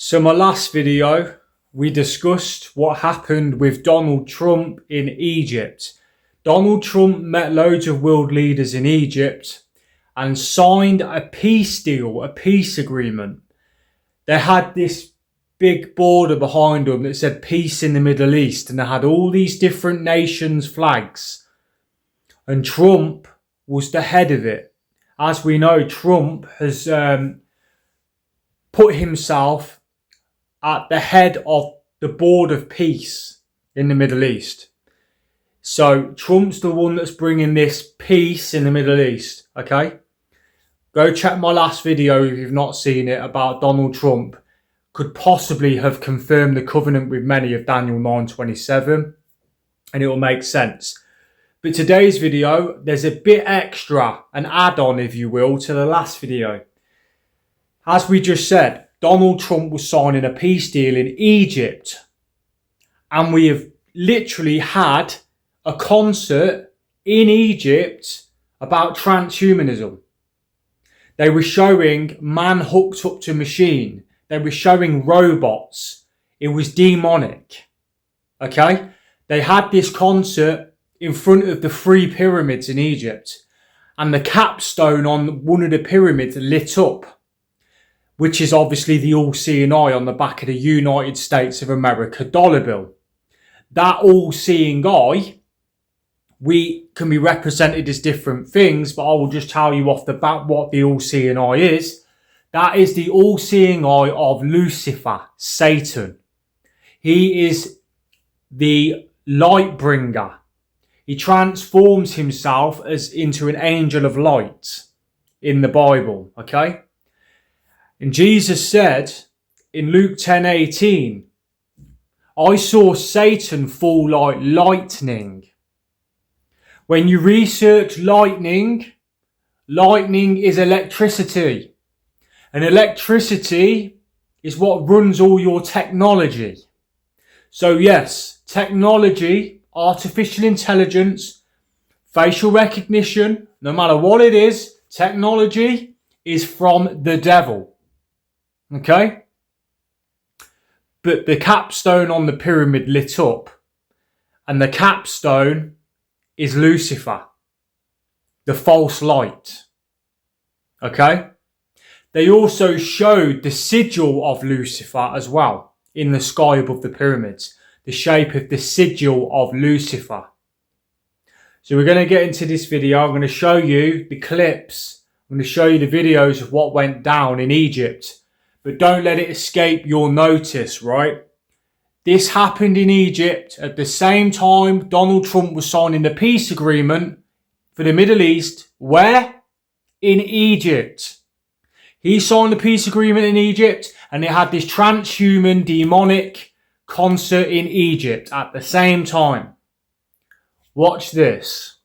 So my last video, we discussed what happened with Donald Trump in Egypt. Donald Trump met loads of world leaders in Egypt and signed a peace deal, a peace agreement. They had this big border behind them that said peace in the Middle East, and they had all these different nations' flags. And Trump was the head of it. As we know, Trump has put himself at the head of the board of peace in the Middle East. So Trump's the one that's bringing this peace in the Middle East, okay? Go check my last video if you've not seen it about Donald Trump could possibly have confirmed the covenant with many of Daniel 9:27, and it will make sense. But today's video, there's a bit extra, an add-on if you will, to the last video. As we just said, Donald Trump was signing a peace deal in Egypt, and we have literally had a concert in Egypt about transhumanism. They were showing man hooked up to machine. They were showing robots. It was demonic. Okay? They had this concert in front of the 3 pyramids in Egypt, and the capstone on one of the pyramids lit up, which is obviously the all-seeing eye on the back of the United States of America dollar bill. That all-seeing eye, we can be represented as different things, but I will just tell you off the bat what the all-seeing eye is. That is the all-seeing eye of Lucifer, Satan. He is the light bringer. He transforms himself into an angel of light in the Bible, okay? And Jesus said in Luke 10:18, I saw Satan fall like lightning. When you research lightning, lightning is electricity. And electricity is what runs all your technology. So yes, technology, artificial intelligence, facial recognition, no matter what it is, technology is from the devil. Okay? But the capstone on the pyramid lit up, and the capstone is Lucifer, the false light. Okay? They also showed the sigil of Lucifer as well in the sky above the pyramids, the shape of the sigil of Lucifer. So we're going to get into this video. I'm going to show you the clips. I'm going to show you the videos of what went down in Egypt. But don't let it escape your notice, right? This happened in Egypt at the same time Donald Trump was signing the peace agreement for the Middle East. Where? In Egypt. He signed the peace agreement in Egypt, and it had this transhuman demonic concert in Egypt at the same time. Watch this.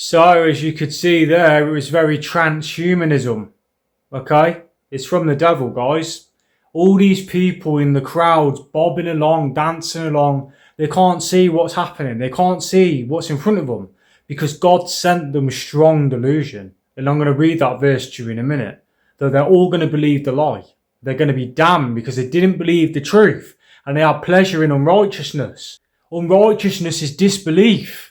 So, as you could see there, it was very transhumanism. Okay? It's from the devil, guys. All these people in the crowds bobbing along, dancing along, they can't see what's happening. They can't see what's in front of them because God sent them strong delusion. And I'm going to read that verse to you in a minute. Though they're all going to believe the lie. They're going to be damned because they didn't believe the truth and they have pleasure in unrighteousness. Unrighteousness is disbelief.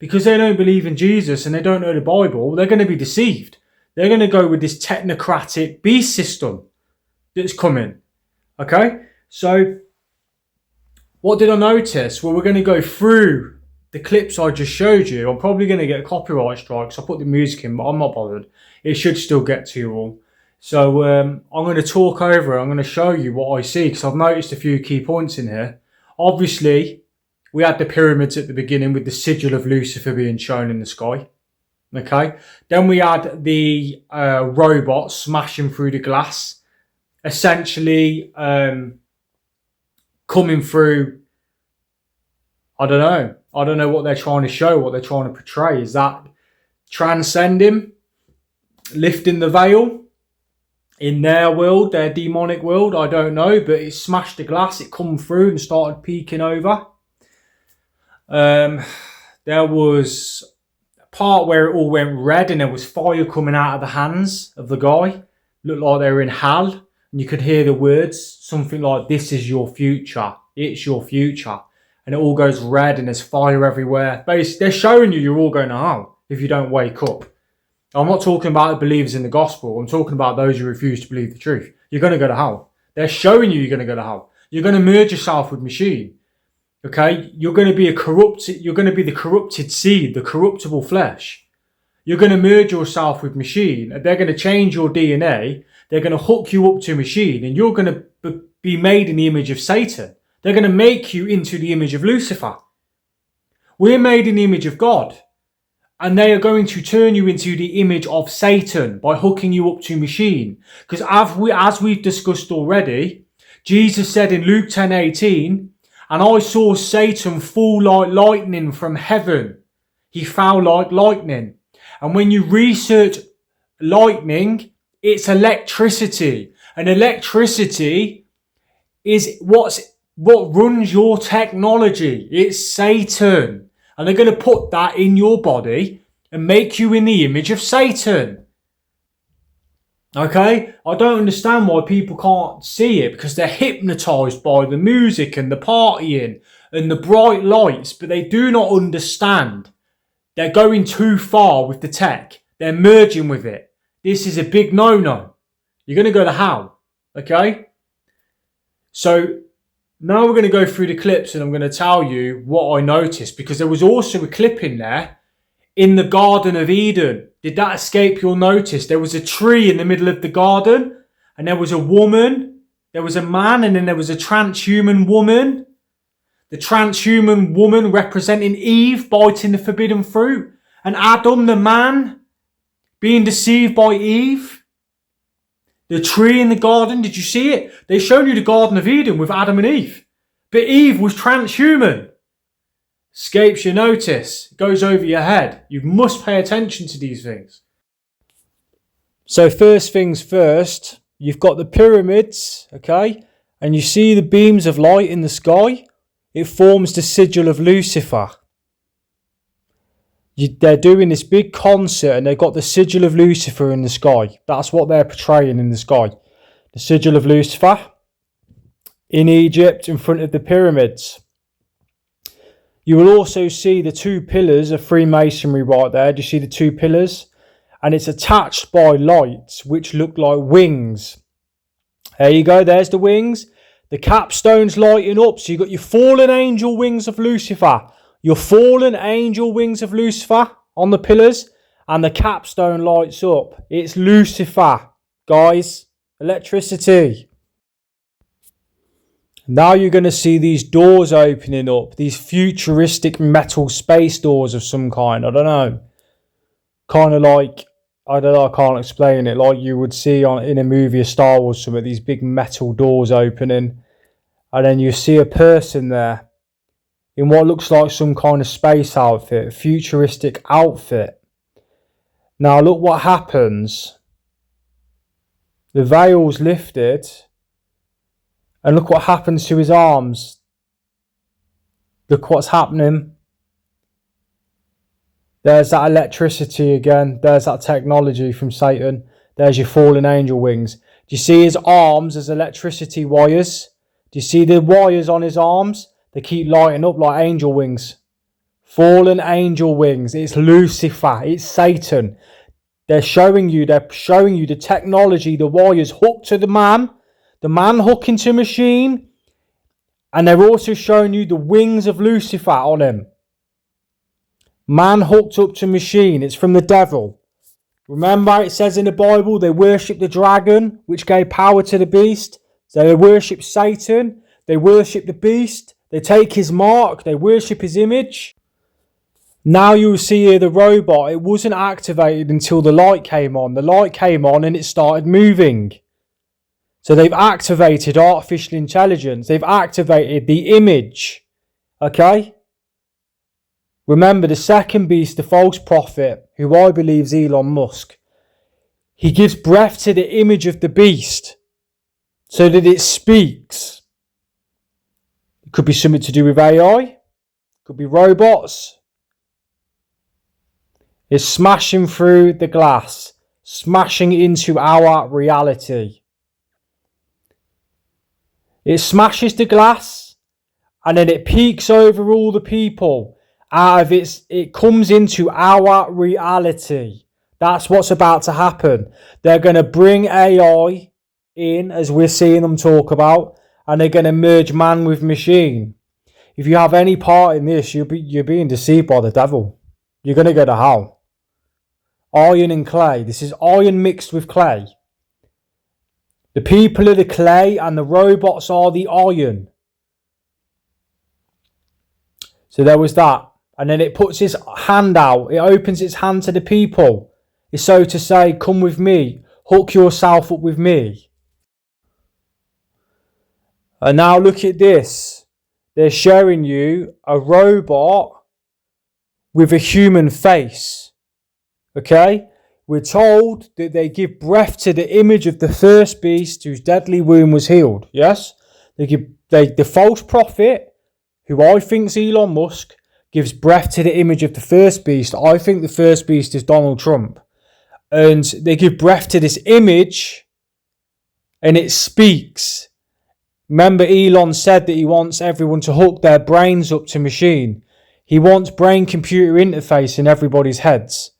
Because they don't believe in Jesus and they don't know the Bible, they're going to be deceived. They're going to go with this technocratic beast system that's coming. Okay? So, what did I notice? Well, we're going to go through the clips I just showed you. I'm probably going to get a copyright strike, so I put the music in, but I'm not bothered. It should still get to you all. So, I'm going to talk over it. I'm going to show you what I see, because I've noticed a few key points in here. Obviously, we had the pyramids at the beginning with the sigil of Lucifer being shown in the sky. Okay? Then we had the robot smashing through the glass. Essentially coming through, I don't know what they're trying to show, what they're trying to portray. Is that transcending, lifting the veil in their world, their demonic world? I don't know, but it smashed the glass, it come through and started peeking over. There was a part where it all went red and there was fire coming out of the hands of the guy. Looked like they were in hell. And you could hear the words, something like, "This is your future. It's your future." And it all goes red and there's fire everywhere. Basically, they're showing you you're all going to hell if you don't wake up. I'm not talking about the believers in the gospel. I'm talking about those who refuse to believe the truth. You're going to go to hell. They're showing you you're going to go to hell. You're going to merge yourself with machine. Okay? You're going to be the corrupted seed, the corruptible flesh. You're going to merge yourself with machine. And they're going to change your DNA. They're going to hook you up to a machine and you're going to be made in the image of Satan. They're going to make you into the image of Lucifer. We're made in the image of God. And they are going to turn you into the image of Satan by hooking you up to a machine. Because as we've discussed already, Jesus said in Luke 10:18, "And I saw Satan fall like lightning from heaven." He fell like lightning. And when you research lightning, it's electricity. And electricity is what runs your technology. It's Satan. And they're going to put that in your body and make you in the image of Satan. Okay? I don't understand why people can't see it, because they're hypnotized by the music and the partying and the bright lights, but they do not understand. They're going too far with the tech. They're merging with it. This is a big no-no. You're going to go to hell. Okay? So, now we're going to go through the clips and I'm going to tell you what I noticed, because there was also a clip in there in the Garden of Eden. Did that escape your notice? There was a tree in the middle of the garden and there was a woman, there was a man, and then there was a transhuman woman. The transhuman woman representing Eve biting the forbidden fruit, and Adam, the man, being deceived by Eve. The tree in the garden, did you see it? They showed you the Garden of Eden with Adam and Eve. But Eve was transhuman. Escapes your notice. It goes over your head. You must pay attention to these things. So first things first, you've got the pyramids, okay? And you see the beams of light in the sky. It forms the sigil of Lucifer. They're doing this big concert and they've got the sigil of Lucifer in the sky. That's what they're portraying in the sky. The sigil of Lucifer in Egypt in front of the pyramids. You will also see the two pillars of Freemasonry right there. Do you see the two pillars? And it's attached by lights which look like wings. There you go. There's the wings. The capstone's lighting up. So you've got your fallen angel wings of Lucifer. Your fallen angel wings of Lucifer on the pillars, and the capstone lights up. It's Lucifer, guys. Electricity. Now you're going to see these doors opening up. These futuristic metal space doors of some kind. I don't know. Kind of like, I don't know, I can't explain it. Like you would see in a movie of Star Wars, some of these big metal doors opening. And then you see a person there in what looks like some kind of space outfit, futuristic outfit. Now look what happens. The veil's lifted, and look what happens to his arms. Look what's happening. There's that electricity again. There's that technology from Satan. There's your fallen angel wings. Do you see his arms as electricity wires? Do you see the wires on his arms? They keep lighting up like angel wings. Fallen angel wings. It's Lucifer. It's Satan. They're showing you the technology, the wires hooked to the man hooking to machine, and they're also showing you the wings of Lucifer on him. Man hooked up to machine. It's from the devil. Remember, it says in the Bible, they worship the dragon, which gave power to the beast. So they worship Satan. They worship the beast. They take his mark. They worship his image. Now you'll see here the robot. It wasn't activated until the light came on. The light came on and it started moving. So they've activated artificial intelligence. They've activated the image. Okay? Remember, the second beast, the false prophet, who I believe is Elon Musk, he gives breath to the image of the beast so that it speaks. It could be something to do with AI. It could be robots. It's smashing through the glass, smashing into our reality. It smashes the glass and then it peeks over all the people. It comes into our reality. That's what's about to happen. They're going to bring AI in, as we're seeing them talk about, and they're going to merge man with machine. If you have any part in this, you're being deceived by the devil. You're going to go to hell. Iron and clay. This is iron mixed with clay. The people are the clay and the robots are the iron. So there was that. And then it puts its hand out. It opens its hand to the people. It's so to say, come with me. Hook yourself up with me. And now look at this. They're showing you a robot with a human face. Okay? We're told that they give breath to the image of the first beast whose deadly wound was healed. Yes? The false prophet, who I think is Elon Musk, gives breath to the image of the first beast. I think the first beast is Donald Trump. And they give breath to this image and it speaks. Remember, Elon said that he wants everyone to hook their brains up to machine. He wants brain-computer interface in everybody's heads.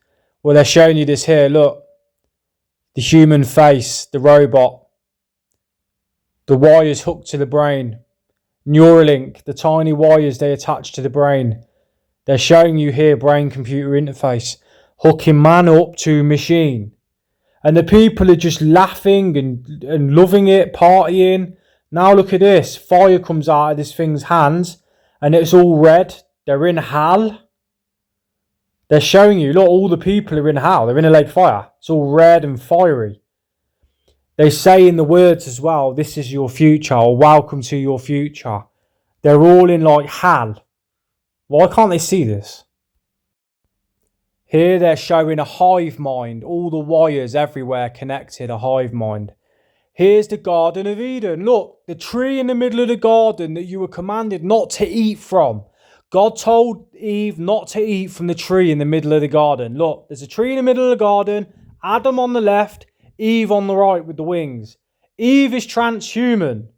Well, they're showing you this here. Look. The human face, the robot. The wires hooked to the brain. Neuralink, the tiny wires they attach to the brain. They're showing you here brain-computer interface, hooking man up to machine. And the people are just laughing and loving it, partying. Now look at this. Fire comes out of this thing's hands and it's all red. They're in hell. They're showing you, look, all the people are in hell. They're in a lake fire. It's all red and fiery. They say in the words as well, this is your future, or welcome to your future. They're all in like hell. Why can't they see this? Here they're showing a hive mind. All the wires everywhere connected, a hive mind. Here's the Garden of Eden. Look, the tree in the middle of the garden that you were commanded not to eat from. God told Eve not to eat from the tree in the middle of the garden. Look, there's a tree in the middle of the garden. Adam on the left, Eve on the right with the wings. Eve is transhuman.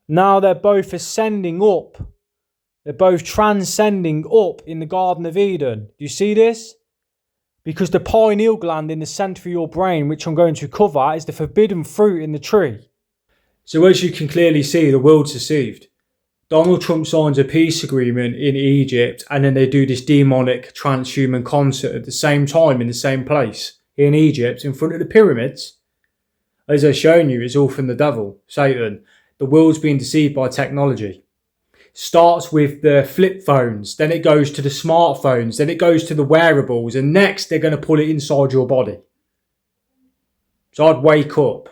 Now they're both ascending up. They're both transcending up in the Garden of Eden. Do you see this? Because the pineal gland in the centre of your brain, which I'm going to cover, is the forbidden fruit in the tree. So as you can clearly see, the world's deceived. Donald Trump signs a peace agreement in Egypt and then they do this demonic transhuman concert at the same time in the same place in Egypt in front of the pyramids. As I've shown you, it's all from the devil, Satan. The world's being deceived by technology. Starts with the flip phones, then it goes to the smartphones, then it goes to the wearables, and next they're going to put it inside your body. So I'd wake up.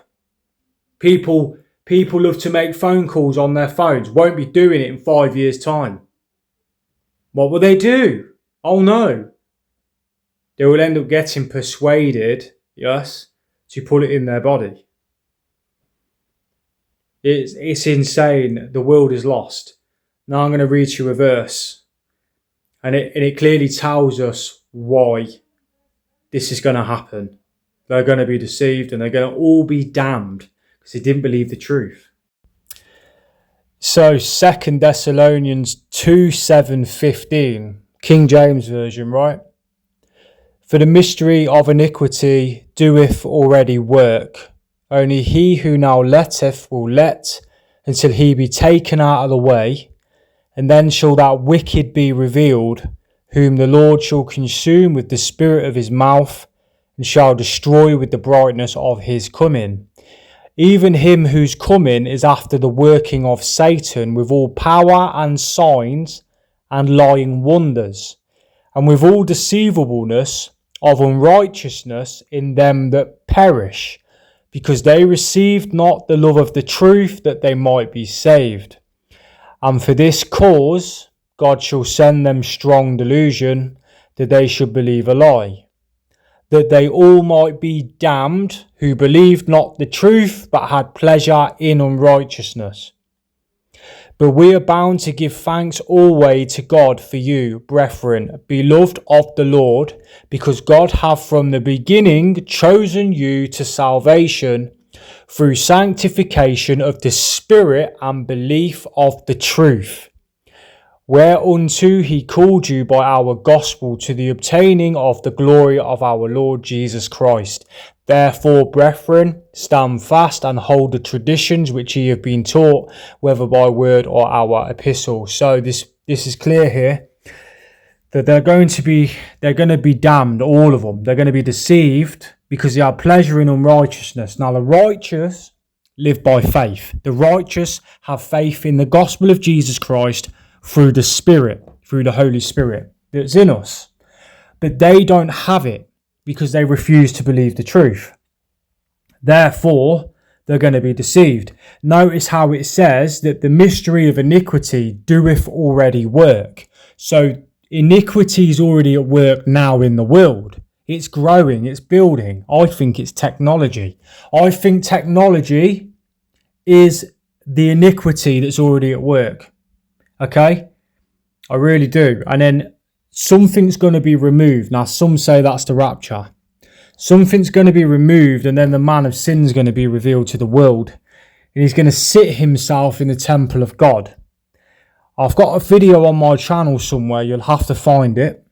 People love to make phone calls on their phones, won't be doing it in 5 years' time. What will they do? Oh no. they will end up getting persuaded, yes, to put it in their body. It's insane. The world is lost. Now I'm going to read you a verse, and it clearly tells us why this is going to happen. They're going to be deceived, and they're going to all be damned because they didn't believe the truth. So 2 Thessalonians 2:7-15, King James Version, right? For the mystery of iniquity doeth already work. Only he who now letteth will let until he be taken out of the way. And then shall that wicked be revealed, whom the Lord shall consume with the spirit of his mouth, and shall destroy with the brightness of his coming. Even him whose coming is after the working of Satan with all power and signs and lying wonders, and with all deceivableness of unrighteousness in them that perish, because they received not the love of the truth that they might be saved. And for this cause God shall send them strong delusion, that they should believe a lie, that they all might be damned who believed not the truth, but had pleasure in unrighteousness. But we are bound to give thanks always to God for you, brethren, beloved of the Lord, because God hath from the beginning chosen you to salvation through sanctification of the Spirit and belief of the truth, whereunto he called you by our gospel to the obtaining of the glory of our Lord Jesus Christ. Therefore, brethren, stand fast and hold the traditions which ye have been taught, whether by word or our epistle. So this is clear here that they're going to be damned, all of them. They're going to be deceived because they have pleasure in unrighteousness. Now the righteous live by faith. The righteous have faith in the gospel of Jesus Christ through the Spirit, through the Holy Spirit that's in us. But they don't have it because they refuse to believe the truth. Therefore, they're going to be deceived. Notice how it says that the mystery of iniquity doeth already work. So iniquity is already at work now in the world. It's growing, it's building. I think it's technology. I think technology is the iniquity that's already at work. Okay? I really do. And then something's going to be removed. Now, some say that's the rapture. Something's going to be removed, and then the man of sin is going to be revealed to the world. And he's going to sit himself in the temple of God. I've got a video on my channel somewhere, you'll have to find it,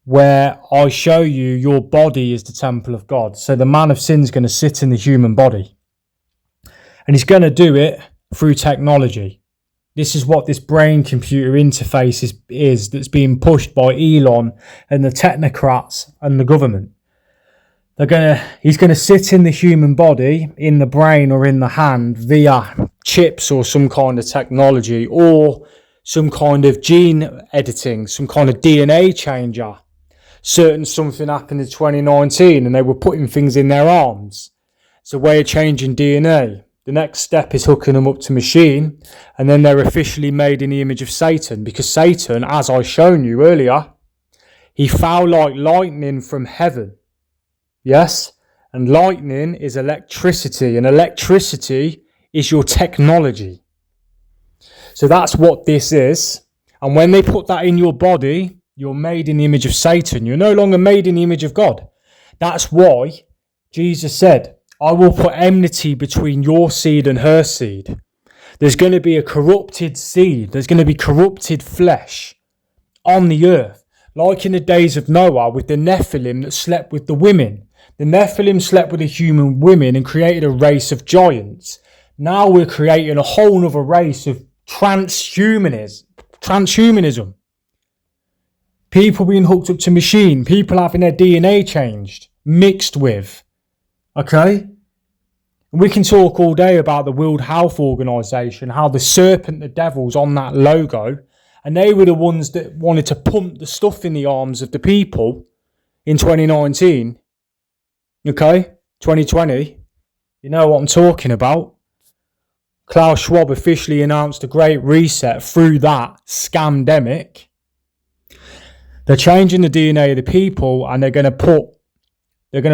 where I show you your body is the temple of God. So the man of sin is going to sit in the human body. And he's going to do it through technology. This is what this brain-computer interface is that's being pushed by Elon and the technocrats and the government. He's going to sit in the human body, in the brain or in the hand via chips or some kind of technology or some kind of gene editing, some kind of DNA changer. Something happened in 2019 and they were putting things in their arms. It's a way of changing DNA. The next step is hooking them up to machine, and then they're officially made in the image of Satan, because Satan, as I shown you earlier, he fell like lightning from heaven. Yes? And lightning is electricity, and electricity is your technology. So that's what this is. And when they put that in your body, you're made in the image of Satan. You're no longer made in the image of God. That's why Jesus said, I will put enmity between your seed and her seed. There's going to be a corrupted seed. There's going to be corrupted flesh on the earth. Like in the days of Noah with the Nephilim that slept with the women. The Nephilim slept with the human women and created a race of giants. Now we're creating a whole other race of transhumanism. People being hooked up to machine. People having their DNA changed. Mixed with. Okay? And we can talk all day about the World Health Organization, how the serpent, the devil's on that logo, and they were the ones that wanted to pump the stuff in the arms of the people in 2019. Okay? 2020. You know what I'm talking about. Klaus Schwab officially announced a great reset through that scamdemic. They're changing the DNA of the people, and they're going to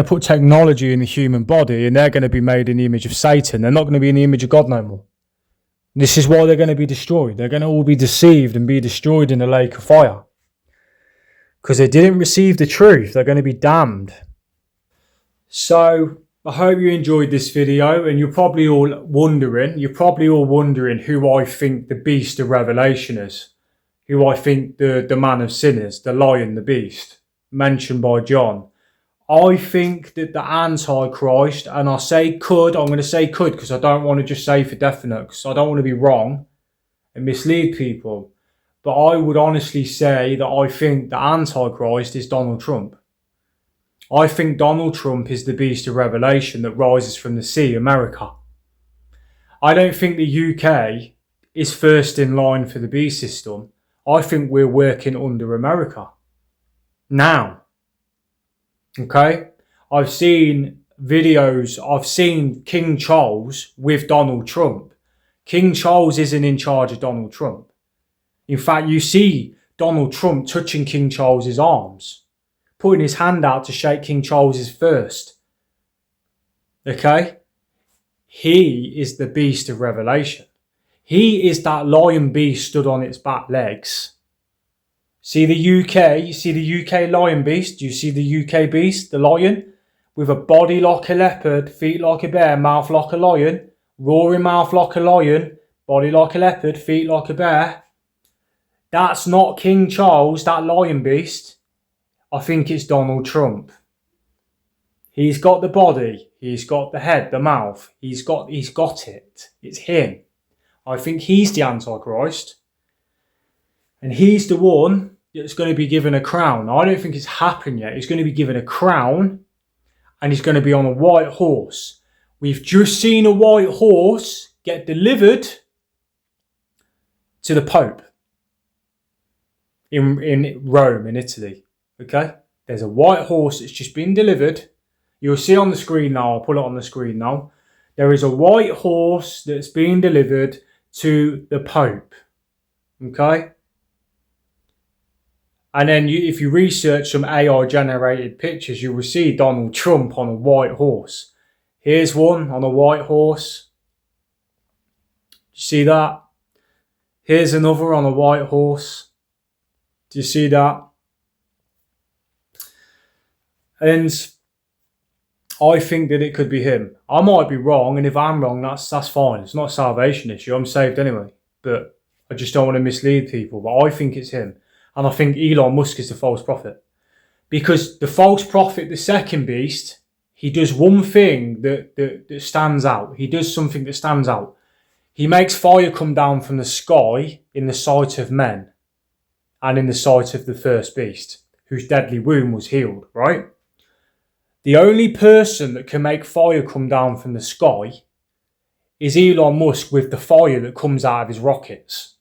put technology in the human body, and they're going to be made in the image of Satan. They're not going to be in the image of God no more. This is why they're going to be destroyed. They're going to all be deceived and be destroyed in the lake of fire. Because they didn't receive the truth. They're going to be damned. So, I hope you enjoyed this video, and you're probably all wondering who I think the beast of Revelation is. Who I think the man of sin is, the lion, the beast, mentioned by John. I think that the Antichrist, and I'm going to say could, because I don't want to just say for definite, because I don't want to be wrong and mislead people. But I would honestly say that I think the Antichrist is Donald Trump. I think Donald Trump is the beast of Revelation that rises from the sea, America. I don't think the UK is first in line for the beast system. I think we're working under America now. Okay, I've seen videos, I've seen King Charles with Donald Trump. King Charles isn't in charge of Donald Trump. In fact, you see Donald Trump touching King Charles's arms, putting his hand out to shake King Charles's first. Okay, he is the beast of Revelation. He is that lion beast stood on its back legs. See the UK, you see the UK lion beast, you see the UK beast, the lion, with a body like a leopard, feet like a bear, mouth like a lion, roaring mouth like a lion, body like a leopard, feet like a bear. That's not King Charles, that lion beast. I think it's Donald Trump. He's got the body, he's got the head, the mouth, he's got it. It's him. I think he's the Antichrist. And he's the one that's going to be given a crown. I don't think it's happened yet. He's going to be given a crown, and he's going to be on a white horse. We've just seen a white horse get delivered to the Pope in Rome, in Italy. Okay? There's a white horse that's just been delivered. You'll see on the screen now. I'll put it on the screen now. There is a white horse that's being delivered to the Pope. Okay? And then if you research some AI-generated pictures, you will see Donald Trump on a white horse. Here's one on a white horse. Do you see that? Here's another on a white horse. Do you see that? And I think that it could be him. I might be wrong, and if I'm wrong, that's fine. It's not a salvation issue. I'm saved anyway. But I just don't want to mislead people. But I think it's him. And I think Elon Musk is the false prophet. Because the false prophet, the second beast, he does one thing that stands out. He does something that stands out. He makes fire come down from the sky in the sight of men and in the sight of the first beast, whose deadly wound was healed, right? The only person that can make fire come down from the sky is Elon Musk with the fire that comes out of his rockets.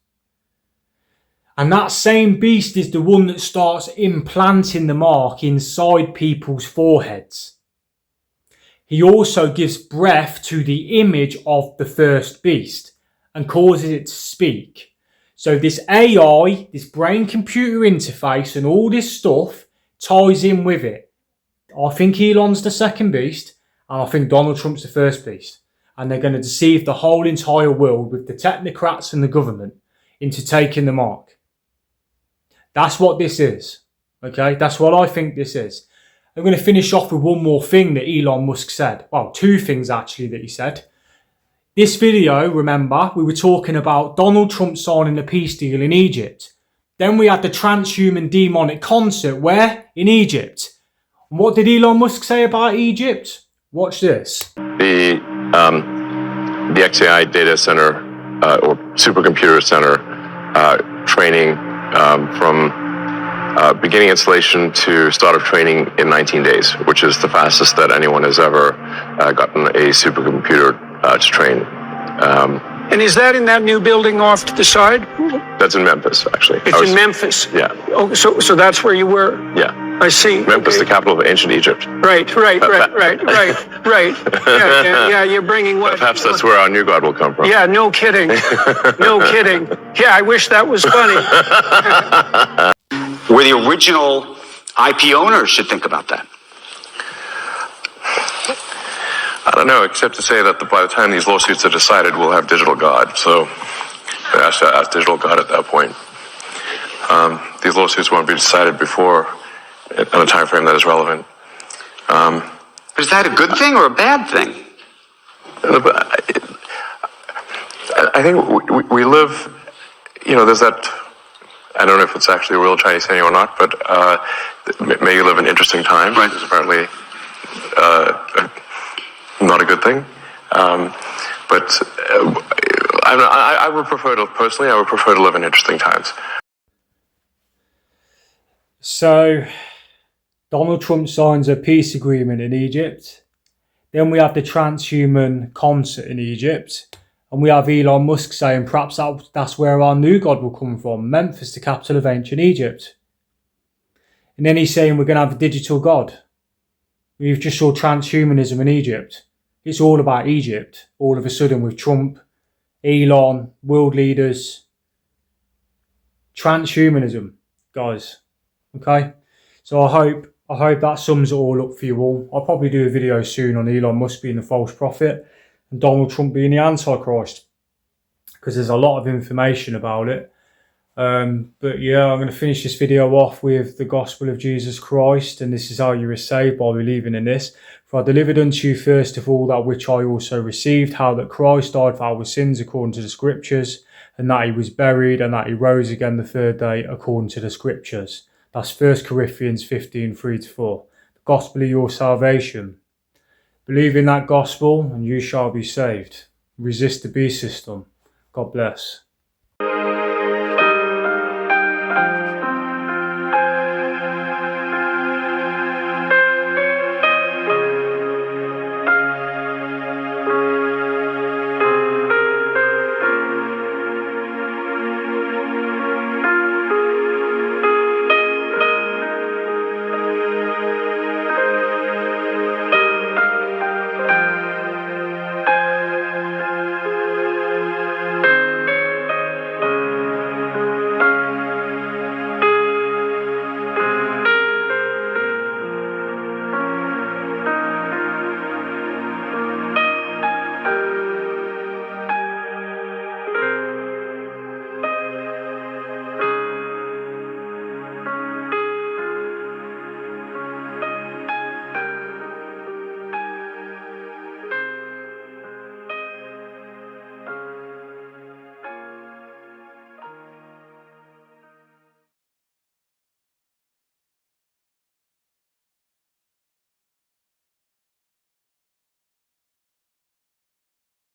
And that same beast is the one that starts implanting the mark inside people's foreheads. He also gives breath to the image of the first beast and causes it to speak. So this AI, this brain-computer interface and all this stuff ties in with it. I think Elon's the second beast, and I think Donald Trump's the first beast. And they're going to deceive the whole entire world with the technocrats and the government into taking the mark. That's what this is. Okay, that's what I think this is. I'm going to finish off with one more thing that Elon Musk said. Well, two things actually that he said. This video, remember, we were talking about Donald Trump signing a peace deal in Egypt. Then we had the Transhuman demonic concert. Where? In Egypt. And what did Elon Musk say about Egypt? Watch this. The XAI data center or supercomputer center training from beginning installation to start of training in 19 days, which is the fastest that anyone has ever gotten a supercomputer to train. And is that in that new building off to the side? That's in Memphis, actually. It's in Memphis? Yeah. Oh, so that's where you were? Yeah. I see. Memphis, the capital of ancient Egypt. Right. Yeah, you're bringing what? Perhaps that's where our new God will come from. Yeah, no kidding. No kidding. Yeah, I wish that was funny. where the original IP owners should think about that? I don't know, except to say that by the time these lawsuits are decided, we'll have digital God. So I have to ask digital God at that point. These lawsuits won't be decided before on a time frame that is relevant. Is that a good thing or a bad thing? I think we live, there's that, I don't know if it's actually a real Chinese saying or not, but may you live in interesting times. Right. Is apparently not a good thing. But I would prefer to, personally, I would prefer to live in interesting times. So, Donald Trump signs a peace agreement in Egypt. Then we have the Transhuman concert in Egypt. And we have Elon Musk saying perhaps that's where our new God will come from. Memphis, the capital of ancient Egypt. And then he's saying we're going to have a digital God. We've just saw transhumanism in Egypt. It's all about Egypt. All of a sudden with Trump, Elon, world leaders. Transhumanism, guys. Okay? So I hope that sums it all up for you all. I'll probably do a video soon on Elon Musk being the false prophet and Donald Trump being the Antichrist, because there's a lot of information about it. But yeah, I'm going to finish this video off with the gospel of Jesus Christ, and this is how you are saved, by believing in this. For I delivered unto you first of all that which I also received, how that Christ died for our sins according to the scriptures, and that he was buried, and that he rose again the third day according to the scriptures. That's 1 Corinthians 15, 3-4. The gospel of your salvation. Believe in that gospel and you shall be saved. Resist the beast system. God bless.